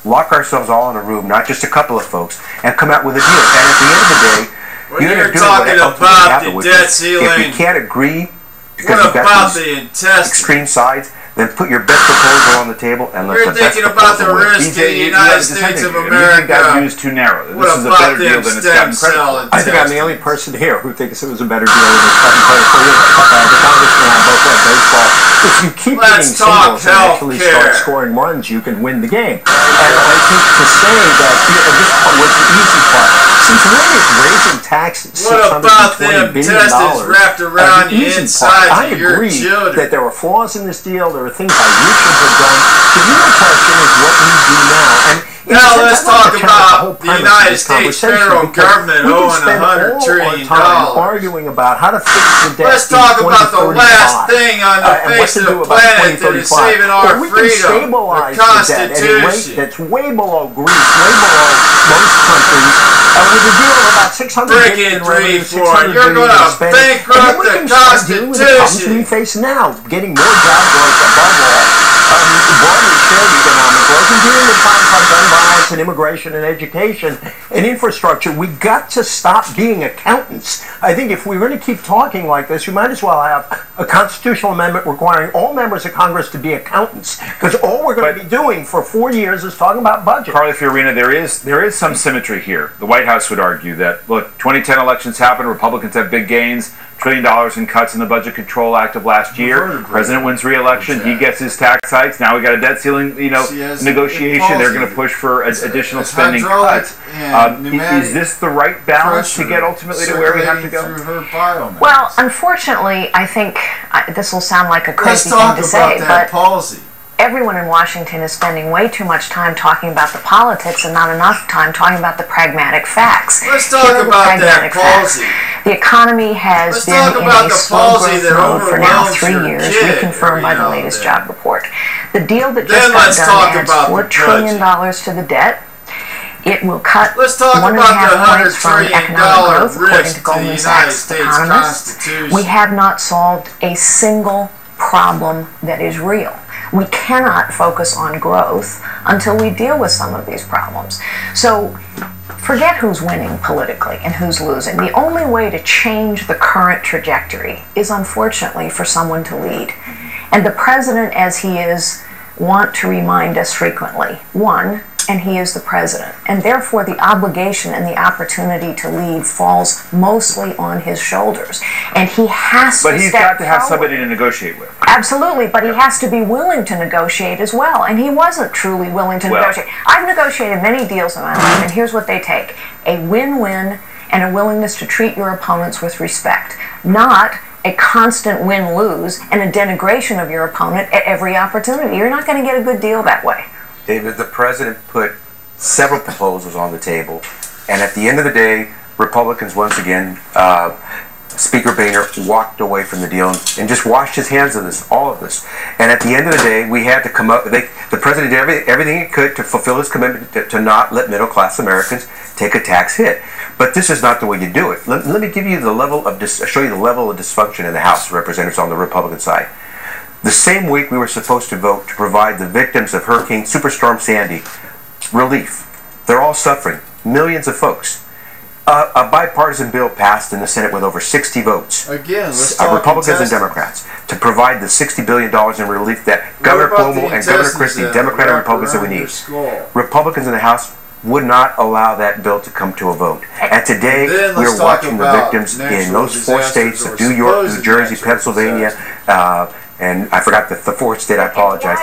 lock ourselves all in a room, not just a couple of folks, and come out with a deal. And at the end of the day, you're talking about the debt ceiling. If we can't agree, what about the intestine? Extreme sides, then put your best proposal on the table and let the best proposal win. You're thinking about the risk to the United States of America. You think that view is too narrow. What this is a better deal than it's gotten credit. I think I'm the only person here who thinks it was a better deal than it's gotten credit for. The congressman and I both love baseball. If you keep hitting singles and actually start scoring runs, you can win the game. And I think to say that this was the easy part. Since when is raising taxes $620 billion wrapped around the inside of your children? children? That there were flaws in this deal, there were things I wish should have done. The real question is what we do now. And now let's talk about the United States federal government owing $100 trillion. Arguing about how to fix the debt. Let's talk about the last thing on the face of the planet that is saving our freedom, the Constitution. That's way below Greece, way below most countries. With a deal of about $600 billion revenue, $600 You're going to bankrupt the Constitution. The problems we face now, getting more job growth above all, broadly shared economic growth, and dealing with problems like gun violence and immigration and education and infrastructure. We got to stop being accountants. I think if we're going to keep talking like this, you might as well have a constitutional amendment requiring all members of Congress to be accountants, because all we're going to be doing for 4 years is talking about budget. Carly Fiorina, there is some symmetry here. The White House would argue that, look, 2010 elections happened, Republicans have big gains, $1 trillion in cuts in the Budget Control Act of last year. President wins re-election, he gets his tax hikes. Now we got a debt ceiling, negotiation. They're going to push for additional spending cuts. Is this the right balance to get ultimately to where we have to go? Well, unfortunately, I think this will sound like a crazy thing to say, but everyone in Washington is spending way too much time talking about the politics and not enough time talking about the pragmatic facts. Let's talk about that policy. The economy has been in a slow growth mode for now 3 years, reconfirmed by the latest job report. The deal that just got done adds $4 trillion to the debt. It will cut 1.5 points from economic growth, according to Goldman Sachs economists. We have not solved a single problem that is real. We cannot focus on growth until we deal with some of these problems. So forget who's winning politically and who's losing. The only way to change the current trajectory is, unfortunately, for someone to lead. And the president, as he is, want to remind us frequently, one, and he is the president. And therefore, the obligation and the opportunity to lead falls mostly on his shoulders. And he has to step forward. But he's got to have somebody to negotiate with. Absolutely, but he has to be willing to negotiate as well. And he wasn't truly willing to negotiate. I've negotiated many deals in my life, and here's what they take: a win-win and a willingness to treat your opponents with respect, not a constant win-lose and a denigration of your opponent at every opportunity. You're not going to get a good deal that way. David, the president put several proposals on the table, and at the end of the day, Republicans once again, Speaker Boehner walked away from the deal and just washed his hands of this, all of this. And at the end of the day, we had to come up. The president did everything he could to fulfill his commitment to not let middle-class Americans take a tax hit. But this is not the way you do it. Let me give you the level of show you the level of dysfunction in the House of Representatives on the Republican side. The same week we were supposed to vote to provide the victims of Hurricane Superstorm Sandy relief. They're all suffering, millions of folks. A bipartisan bill passed in the Senate with over 60 votes. Again, let's talk Republicans and Democrats to provide the $60 billion in relief that Governor Cuomo and Governor Christie, Democrat and Republicans, that we need. Republicans in the House would not allow that bill to come to a vote. And today we're watching the victims in those 4 states of New York, New Jersey, Pennsylvania, and I forgot the 4th state, I apologize,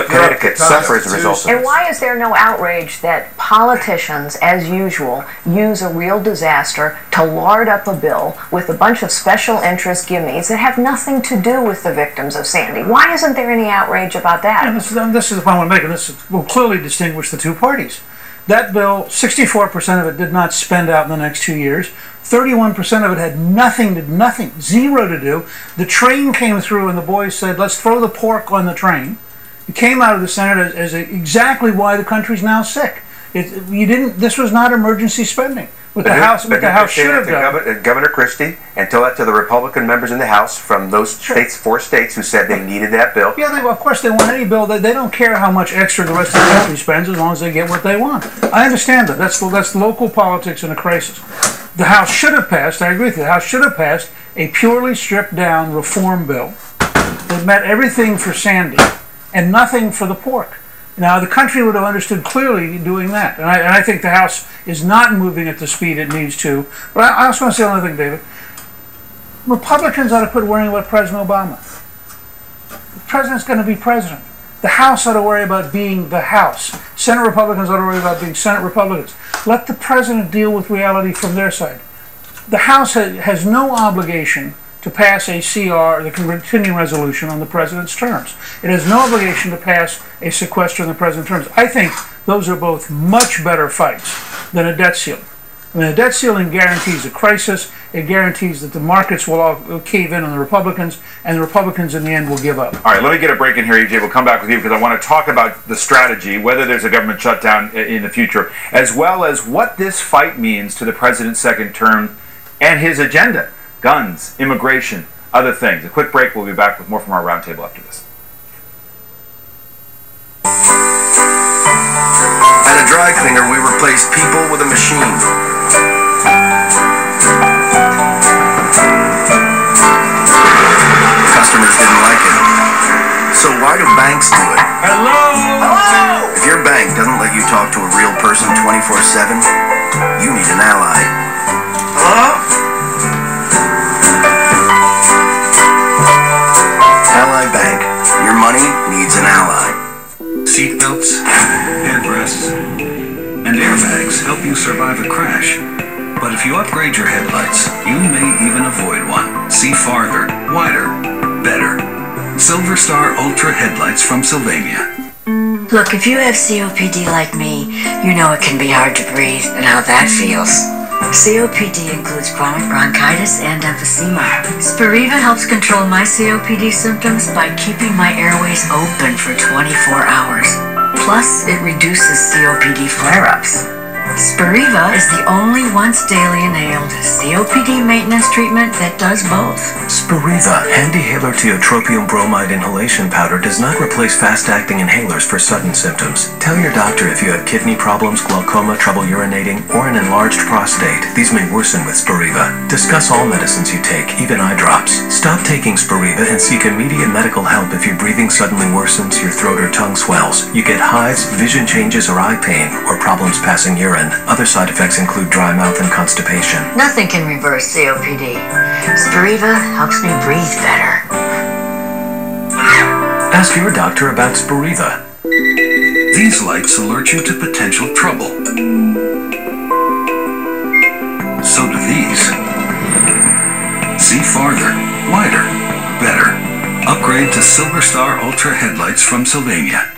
Connecticut suffer as a result of this. And why is there no outrage that politicians, as usual, use a real disaster to lard up a bill with a bunch of special interest gimmies that have nothing to do with the victims of Sandy? Why isn't there any outrage about that? And this is the point I'm making. This will clearly distinguish the two parties. That bill, 64% of it did not spend out in the next 2 years. 31% of it had nothing, zero to do. The train came through and the boys said, let's throw the pork on the train. It came out of the Senate as exactly why the country's now sick. This was not emergency spending. What the House should have done. Governor Christie, and tell that to the Republican members in the House from those states, 4 states who said they needed that bill. Yeah, of course they want any bill. They don't care how much extra the rest of the country spends as long as they get what they want. I understand that. That's local politics in a crisis. The House should have passed, I agree with you, the House should have passed a purely stripped down reform bill that met everything for Sandy and nothing for the pork. Now, the country would have understood clearly doing that. And I think the House is not moving at the speed it needs to. But I also want to say another thing, David. Republicans ought to quit worrying about President Obama. The president's going to be president. The House ought to worry about being the House. Senate Republicans ought to worry about being Senate Republicans. Let the president deal with reality from their side. The House has no obligation to pass a CR, the continuing resolution, on the president's terms. It has no obligation to pass a sequester on the president's terms. I think those are both much better fights than a debt ceiling. I mean, a debt ceiling guarantees a crisis. It guarantees that the markets will all cave in on the Republicans, and the Republicans in the end will give up. All right, let me get a break in here, EJ. We'll come back with you because I want to talk about the strategy, whether there's a government shutdown in the future, as well as what this fight means to the president's second term and his agenda. Guns, immigration, other things. A quick break. We'll be back with more from our roundtable after this. At a dry cleaner, we replaced people with a machine. Customers didn't like it. So why do banks do it? Hello? If your bank doesn't let you talk to a real person 24/7, you need an ally. Hello? Ally Bank. Your money needs an ally. Seatbelts, headrests, and airbags help you survive a crash. But if you upgrade your headlights, you may even avoid one. See farther, wider, better. Silver Star Ultra headlights from Sylvania. Look, if you have COPD like me, you know it can be hard to breathe and how that feels. COPD includes chronic bronchitis and emphysema. Spiriva helps control my COPD symptoms by keeping my airways open for 24 hours. Plus, it reduces COPD flare-ups. Spiriva is the only once-daily inhaled COPD maintenance treatment that does both. Spiriva Handihaler tiotropium bromide inhalation powder does not replace fast-acting inhalers for sudden symptoms. Tell your doctor if you have kidney problems, glaucoma, trouble urinating, or an enlarged prostate. These may worsen with Spiriva. Discuss all medicines you take, even eye drops. Stop taking Spiriva and seek immediate medical help if your breathing suddenly worsens, your throat or tongue swells, you get hives, vision changes or eye pain, or problems passing urine. Other side effects include dry mouth and constipation. Nothing can reverse COPD. Spiriva helps me breathe better. Ask your doctor about Spiriva. These lights alert you to potential trouble. So do these. See farther, wider, better. Upgrade to Silver Star Ultra headlights from Sylvania.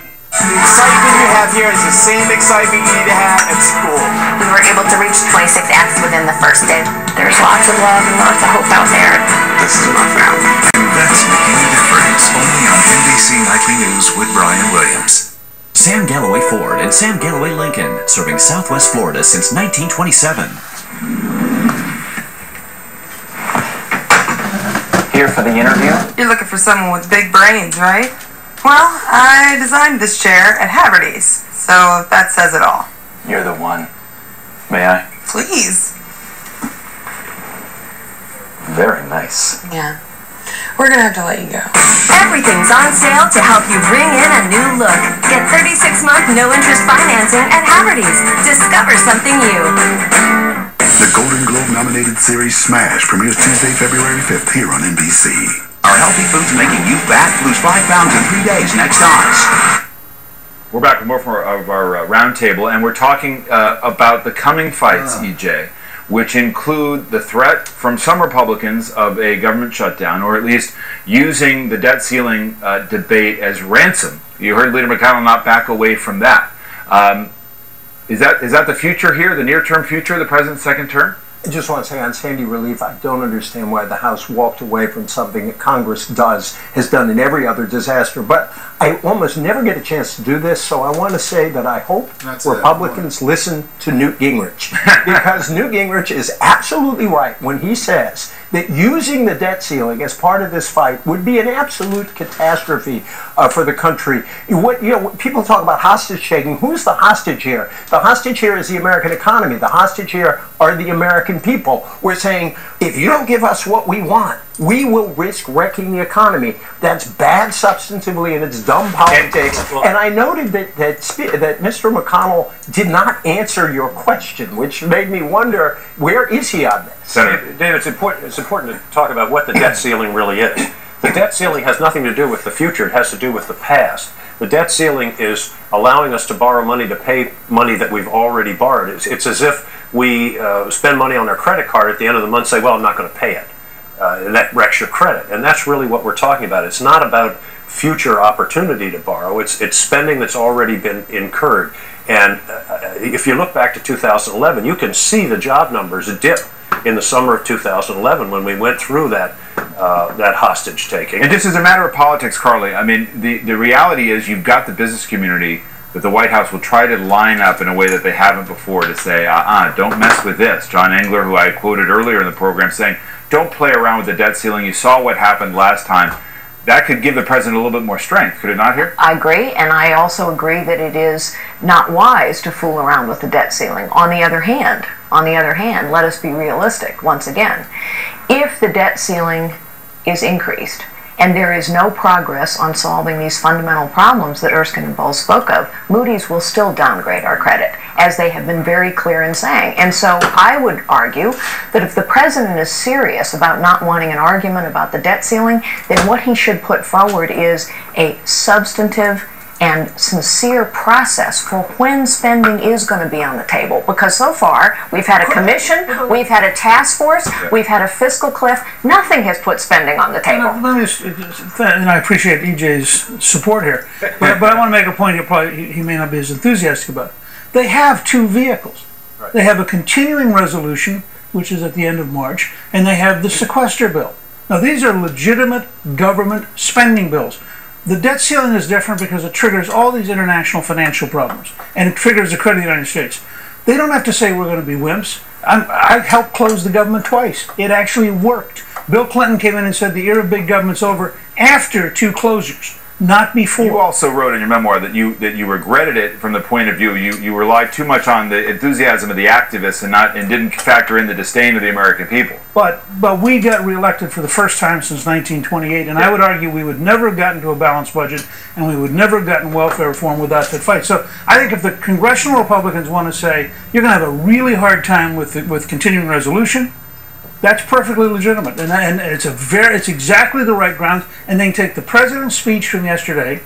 The excitement you have here is the same excitement you need to have at school. We were able to reach 26 acts within the first day. There's lots of love and lots of hope out there. This is my family. And that's making a difference. Only on NBC Nightly News with Brian Williams. Sam Galloway Ford and Sam Galloway Lincoln, serving Southwest Florida since 1927. Here for the interview? You're looking for someone with big brains, right? Well, I designed this chair at Haverty's, so that says it all. You're the one. May I? Please. Very nice. Yeah. We're gonna have to let you go. Everything's on sale to help you bring in a new look. Get 36-month no-interest financing at Haverty's. Discover something new. The Golden Globe-nominated series Smash premieres Tuesday, February 5th here on NBC. Are healthy foods making you fat? Lose 5 pounds in 3 days next on. We're back with more of our roundtable, and we're talking about the coming fights, EJ, which include the threat from some Republicans of a government shutdown, or at least using the debt ceiling debate as ransom. You heard Leader McConnell not back away from that. Is that the future here, the near-term future of the president's second term? I just want to say on Sandy Relief, I don't understand why the House walked away from something that Congress has done in every other disaster. But I almost never get a chance to do this, so I want to say that I hope Republicans listen to Newt Gingrich. Because Newt Gingrich is absolutely right when he says that using the debt ceiling as part of this fight would be an absolute catastrophe for the country. People talk about hostage taking. Who's the hostage here? The hostage here is the American economy. The hostage here are the American people. We're saying, if you don't give us what we want, we will risk wrecking the economy. That's bad substantively, and it's dumb politics. And I noted that Mr. McConnell did not answer your question, which made me wonder, where is he on this? Dave, it's important to talk about what the debt ceiling really is. The debt ceiling has nothing to do with the future. It has to do with the past. The debt ceiling is allowing us to borrow money to pay money that we've already borrowed. It's as if we spend money on our credit card at the end of the month, say, well, I'm not going to pay it. That wrecks your credit. And that's really what we're talking about. It's not about future opportunity to borrow. It's spending that's already been incurred. And if you look back to 2011, you can see the job numbers dip in the summer of 2011 when we went through that hostage taking. And just as a matter of politics, Carly, I mean, the reality is you've got the business community that the White House will try to line up in a way that they haven't before to say, don't mess with this. John Engler, who I quoted earlier in the program, saying, don't play around with the debt ceiling. You saw what happened last time. That could give the president a little bit more strength, could it not here? I agree, and I also agree that it is not wise to fool around with the debt ceiling. On the other hand, let us be realistic once again. If the debt ceiling is increased and there is no progress on solving these fundamental problems that Erskine and Bowles spoke of, Moody's will still downgrade our credit, as they have been very clear in saying. And so I would argue that if the president is serious about not wanting an argument about the debt ceiling, then what he should put forward is a substantive and sincere process for when spending is going to be on the table. Because so far, we've had a commission, we've had a task force, we've had a fiscal cliff. Nothing has put spending on the table. And I appreciate EJ's support here. But I want to make a point here he may not be as enthusiastic about. They have two vehicles. Right. They have a continuing resolution, which is at the end of March, and they have the sequester bill. Now, these are legitimate government spending bills. The debt ceiling is different because it triggers all these international financial problems, and it triggers the credit of the United States. They don't have to say we're going to be wimps. I helped close the government twice. It actually worked. Bill Clinton came in and said the era of big government's over after 2 closures, not before. You also wrote in your memoir that you regretted it from the point of view you relied too much on the enthusiasm of the activists and didn't factor in the disdain of the American people. But we got reelected for the first time since 1928, and I would argue we would never have gotten to a balanced budget, and we would never have gotten welfare reform without that fight. So I think if the congressional Republicans want to say you're going to have a really hard time with continuing resolution, that's perfectly legitimate, and it's exactly the right grounds. And they can take the president's speech from yesterday,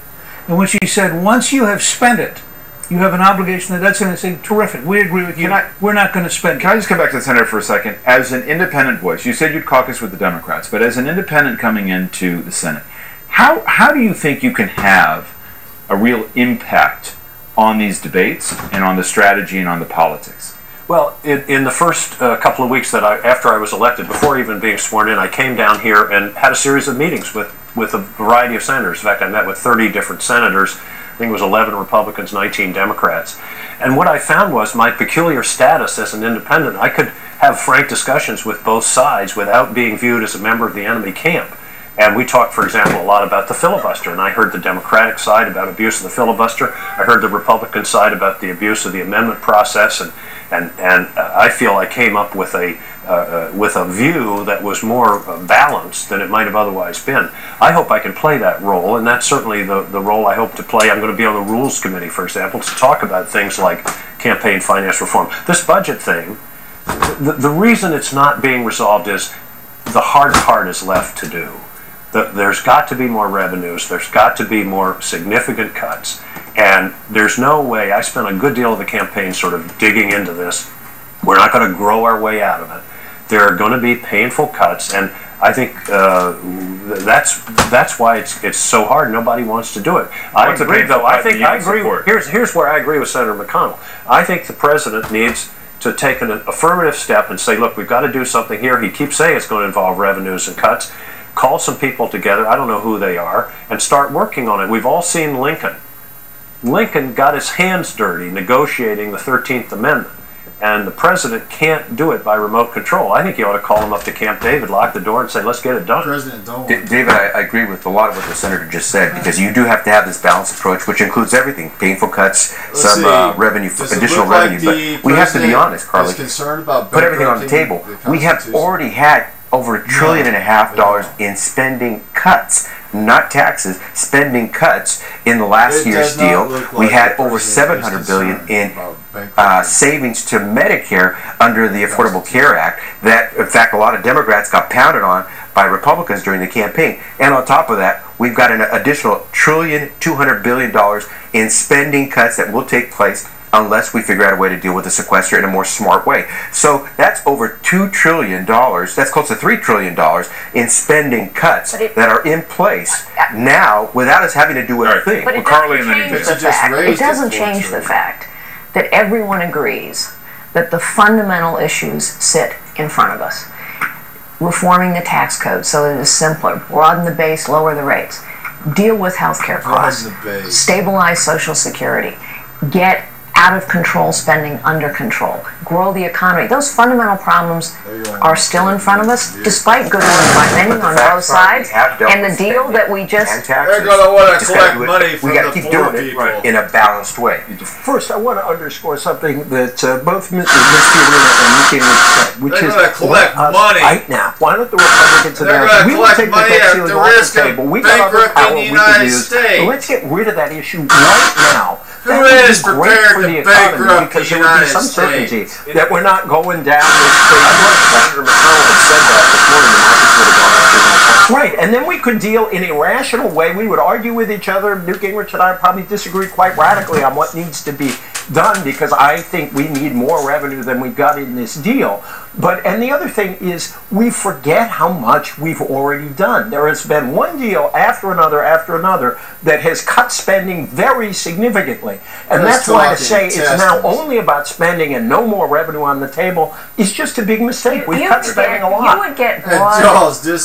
in which he said, once you have spent it, you have an obligation. That's going to say, terrific, we agree with you. We're not going to spend it. Can I just come back to the senator for a second? As an independent voice, you said you'd caucus with the Democrats, but as an independent coming into the Senate, how do you think you can have a real impact on these debates and on the strategy and on the politics? Well, in the first couple of weeks after I was elected, before even being sworn in, I came down here and had a series of meetings with a variety of senators. In fact, I met with 30 different senators. I think it was 11 Republicans, 19 Democrats. And what I found was my peculiar status as an independent, I could have frank discussions with both sides without being viewed as a member of the enemy camp. And we talked, for example, a lot about the filibuster, and I heard the Democratic side about abuse of the filibuster. I heard the Republican side about the abuse of the amendment process, and I feel I came up with a view that was more balanced than it might have otherwise been. I hope I can play that role, and that's certainly the role I hope to play. I'm going to be on the Rules Committee, for example, to talk about things like campaign finance reform. This budget thing, the reason it's not being resolved is the hard part is left to do. There's got to be more revenues, there's got to be more significant cuts, and there's no way. I spent a good deal of the campaign sort of digging into this. We're not going to grow our way out of it. There are going to be painful cuts, and I think that's why it's so hard. Nobody wants to do it. I agree, though. I agree. Here's where I agree with Senator McConnell. I think the president needs to take an affirmative step and say, look, we've got to do something here. He keeps saying it's going to involve revenues and cuts. Call some people together, I don't know who they are, and start working on it. We've all seen Lincoln. Lincoln got his hands dirty negotiating the 13th Amendment, and the president can't do it by remote control. I think you ought to call him up to Camp David, lock the door, and say, let's get it done. David, I agree with a lot of what the senator just said, because you do have to have this balanced approach, which includes everything: painful cuts, revenue, additional revenue. But we have to be honest, Carly. Put everything on the table. We have already had over $1.5 trillion in spending cuts, not taxes, spending cuts in the last year's deal. We had over $700 billion in savings to Medicare under the Affordable Care Act that, in fact, a lot of Democrats got pounded on by Republicans during the campaign. And on top of that, we've got an additional $1.2 trillion in spending cuts that will take place unless we figure out a way to deal with the sequester in a more smart way. So that's over $2 trillion. That's close to $3 trillion in spending cuts that are in place now without us having to do a thing. But it doesn't change the fact that everyone agrees that the fundamental issues sit in front of us. Reforming the tax code so that it is simpler, broaden the base, lower the rates, deal with healthcare costs, stabilize Social Security, get out of control spending under control, grow the economy. Those fundamental problems are still in front of us, despite good spending on both sides. And the deal that we just... They're going to want to collect money from the poor people in a balanced way. First, I want to underscore something that both Ms. Fiorina and Nikki said, which is collect money right now. Why don't the Republicans announce we will take the debt ceiling off the table? We got other power we can use. Let's get rid of that issue right now. Who is prepared to bankrupt because there would be some certainty that we're not going down this crazy. Senator McConnell had said that this morning, the markets would have gone up. Right, and then we could deal in a rational way. We would argue with each other. Newt Gingrich and I probably disagree quite radically on what needs to be done, because I think we need more revenue than we got in this deal. And the other thing is, we forget how much we've already done. There has been one deal after another that has cut spending very significantly. And that's why to say it's now only about spending and no more revenue on the table is just a big mistake. We've cut spending a lot. You would get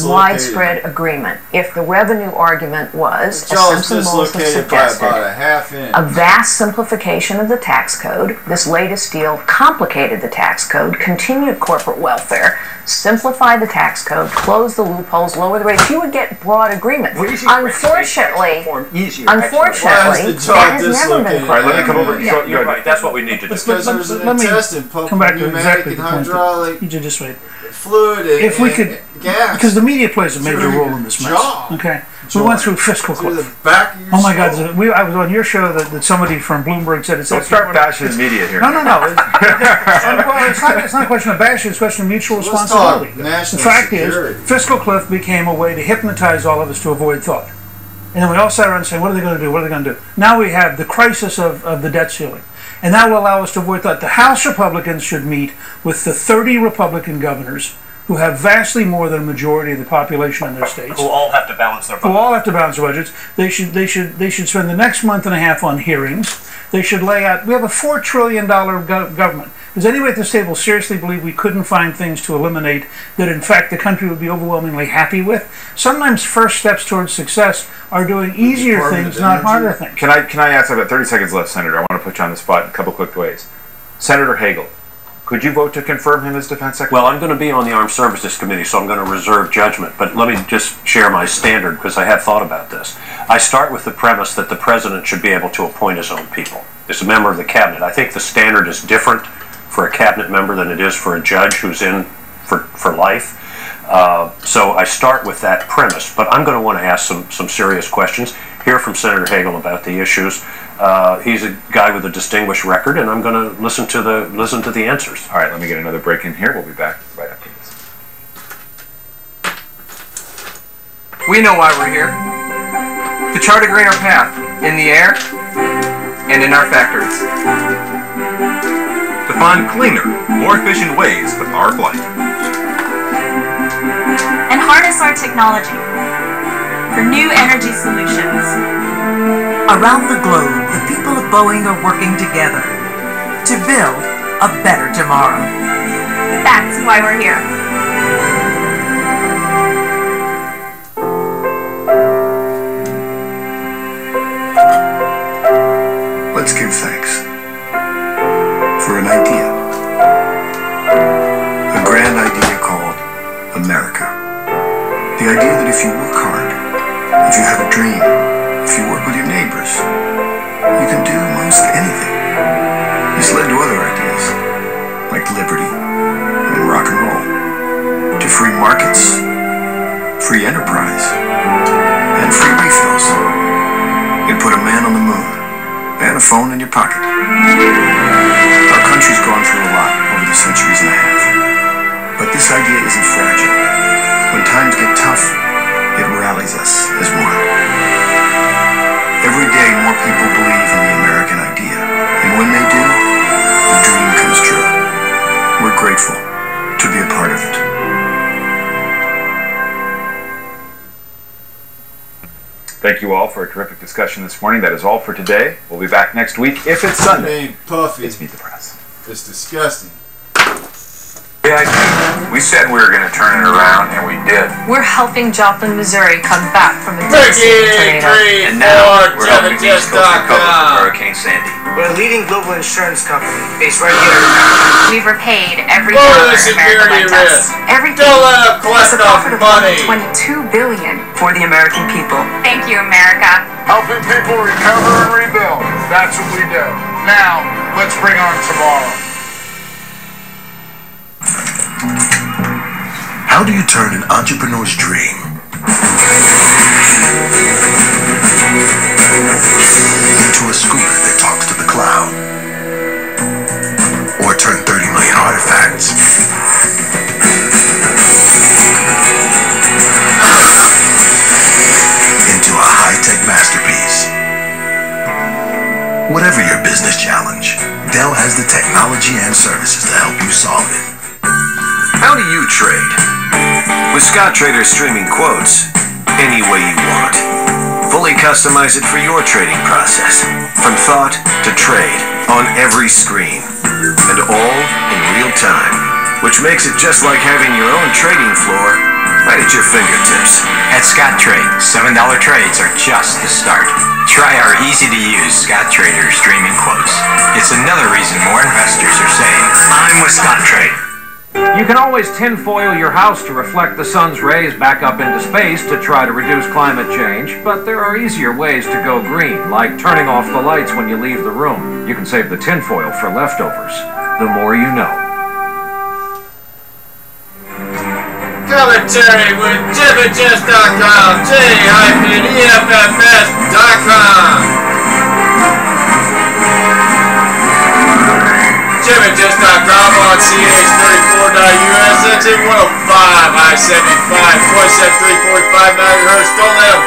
widespread agreement if the revenue argument was, as Simpson Bowles has suggested, a vast simplification of the tax code. This latest deal complicated the tax code, continued corporate welfare, simplify the tax code, close the loopholes, lower the rates. You would get broad agreement. Unfortunately, that has never been. All right, let me come over. You're right. That's what we need to do. Let me come back to exactly the point that you just made. Fluid if we could, because the media plays a major role in this mess. Okay, so we went through fiscal cliff. Oh my God! I was on your show that somebody from Bloomberg said it's. Don't start bashing the media here. No. It's not a question of bashing. It's a question of mutual responsibility. The fact is, fiscal cliff became a way to hypnotize all of us to avoid thought, and then we all sat around saying, "What are they going to do? What are they going to do?" Now we have the crisis of the debt ceiling. And that will allow us to avoid that. The House Republicans should meet with the 30 Republican governors who have vastly more than a majority of the population in their states, who all have to balance their budget. who all have to balance their budgets. They should spend the next month and a half on hearings. They should lay out. We have a $4 trillion government. Does anybody at this table seriously believe we couldn't find things to eliminate that, in fact, the country would be overwhelmingly happy with? Sometimes first steps towards success are doing easier things, not harder things. Can I ask? I've got 30 seconds left, Senator. I want to put you on the spot in a couple quick ways. Senator Hagel, could you vote to confirm him as Defense Secretary? Well, I'm going to be on the Armed Services Committee, so I'm going to reserve judgment. But let me just share my standard, because I have thought about this. I start with the premise that the President should be able to appoint his own people. As a member of the Cabinet, I think the standard is different for a Cabinet member than it is for a judge who's in for life. So I start with that premise. But I'm going to want to ask some serious questions, hear from Senator Hagel about the issues. He's a guy with a distinguished record, and I'm going to listen to the answers. All right, let me get another break in here. We'll be back right after this. We know why we're here. To chart a greener path in the air and in our factories. To find cleaner, more efficient ways with our flight. And harness our technology for new energy solutions. Around the globe, the people of Boeing are working together to build a better tomorrow. That's why we're here. Let's give thanks for an idea. A grand idea called America. The idea that if you work hard, if you have a dream, if you work with your neighbors, you can do most anything. This led to other ideas, like liberty and rock and roll, to free markets, free enterprise, and free refills. It put a man on the moon and a phone in your pocket. Our country's gone through a lot over the centuries and a half, but this idea isn't fragile. When times get tough, it rallies us as one. Every day, more people believe in the American idea, and when they do, the dream comes true. We're grateful to be a part of it. Thank you all for a terrific discussion this morning. That is all for today. We'll be back next week if it's Sunday. Name Puffy. It's Meet the Press. It's disgusting. We said we were going to turn it around, and we did. We're helping Joplin, Missouri come back from a devastating tornado. And now we're helping the East Coast recover from Hurricane Sandy. We're a leading global insurance company based right here in America. We've repaid every dollar America lent us. Everything was a profit of more than $22 billion for the American people. Thank you, America. Helping people recover and rebuild. That's what we do. Now, let's bring on tomorrow. How do you turn an entrepreneur's dream into a scooter that talks to the cloud? Or turn 30 million artifacts into a high-tech masterpiece? Whatever your business challenge, Dell has the technology and services to help you solve it. How do you trade? With Scottrader streaming quotes, any way you want. Fully customize it for your trading process, from thought to trade, on every screen, and all in real time, which makes it just like having your own trading floor right at your fingertips. At Scottrade, $7 trades are just the start. Try our easy-to-use Scottrader streaming quotes. It's another reason more investors are saying, I'm with Scottrade. You can always tinfoil your house to reflect the sun's rays back up into space to try to reduce climate change, but there are easier ways to go green, like turning off the lights when you leave the room. You can save the tinfoil for leftovers. The more you know. Commentary with JimMcJess.com, J-EFFS.com. JimMcJess.com on CH34.US, that's in 105, I-75, 27.345 MHz, don't let them